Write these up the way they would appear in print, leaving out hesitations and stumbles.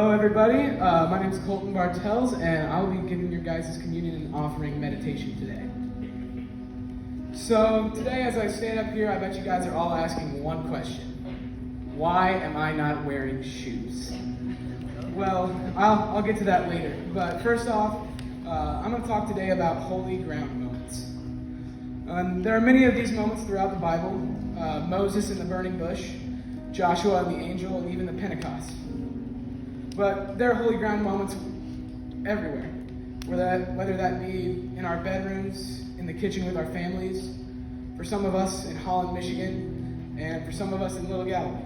Hello, everybody. My name is Colt and Bartels, and I'll be giving your guys' communion and offering meditation today. So today, as I stand up here, I bet you guys are all asking one question: why am I not wearing shoes? Well, I'll get to that later. But first off, I'm going to talk today about holy ground moments. There are many of these moments throughout the Bible: Moses in the burning bush, Joshua and the angel, and even the Pentecost. But there are holy ground moments everywhere, whether that be in our bedrooms, in the kitchen with our families, for some of us in Holland, Michigan, and for some of us in Little Galilee.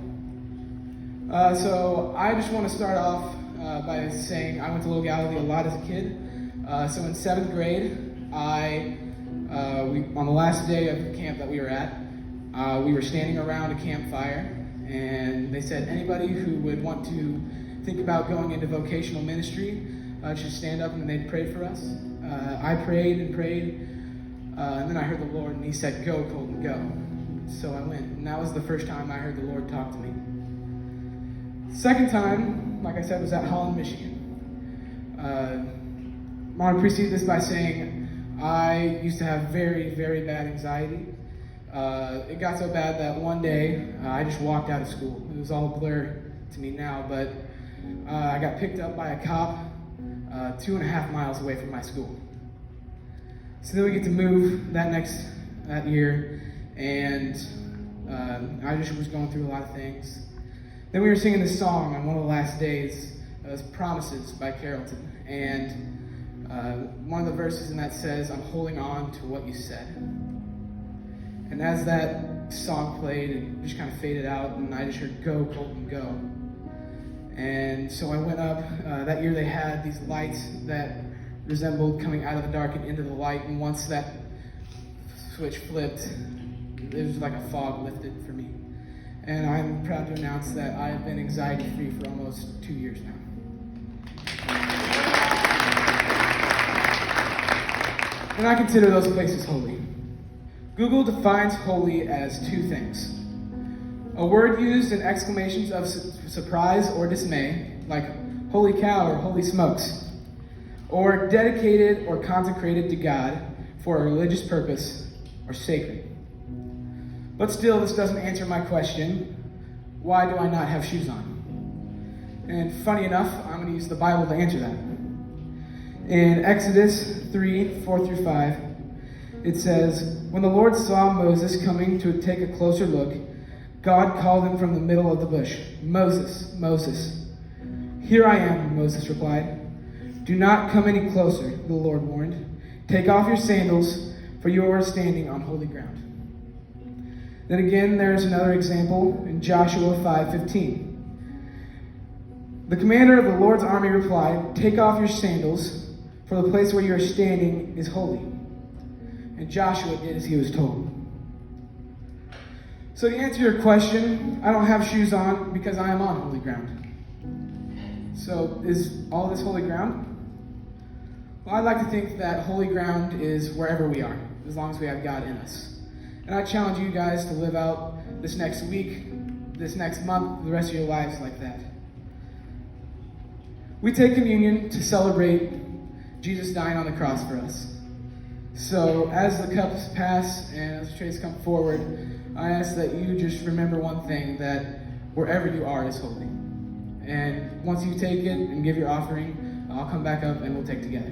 So I just want to start off by saying I went to Little Galilee a lot as a kid. So in 7th grade, on the last day of the camp that we were at, we were standing around a campfire, and they said anybody who would want to think about going into vocational ministry should stand up, and they'd pray for us. I prayed and prayed, and then I heard the Lord, and he said, "Go, Colt, go." So I went, and that was the first time I heard the Lord talk to me. Second time, like I said, was at Holland, Michigan. I want to precede this by saying I used to have very, very bad anxiety. It got so bad that one day I just walked out of school. It was all a blur to me now, but I got picked up by a cop 2.5 miles away from my school. So then we get to move that year, and I just was going through a lot of things. Then we were singing this song on one of the last days. It was Promises by Carrollton, and one of the verses in that says, "I'm holding on to what you said." And as that song played, it just kind of faded out, and I just heard, "Go, Colton, go." And so I went up. That year they had these lights that resembled coming out of the dark and into the light, and once that switch flipped, it was like a fog lifted for me. And I'm proud to announce that I have been anxiety-free for almost 2 years now. And I consider those places holy. Google defines holy as two things: a word used in exclamations of surprise or dismay, like "holy cow" or "holy smokes," or dedicated or consecrated to God for a religious purpose, or sacred. But still, this doesn't answer my question: why do I not have shoes on? And funny enough, I'm going to use the Bible to answer that. In Exodus 3:4-5, it says, "When the Lord saw Moses coming to take a closer look, God called him from the middle of the bush. 'Moses, Moses.' 'Here I am,' Moses replied. 'Do not come any closer,' the Lord warned. 'Take off your sandals, for you are standing on holy ground.'" Then again, there's another example in Joshua 5:15. "The commander of the Lord's army replied, 'Take off your sandals, for the place where you are standing is holy.' And Joshua did as he was told." So to answer your question, I don't have shoes on because I am on holy ground. So is all this holy ground? Well, I'd like to think that holy ground is wherever we are, as long as we have God in us. And I challenge you guys to live out this next week, this next month, the rest of your lives like that. We take communion to celebrate Jesus dying on the cross for us. So as the cups pass and as the trays come forward, I ask that you just remember one thing: that wherever you are is holy. And once you take it and give your offering, I'll come back up and we'll take together.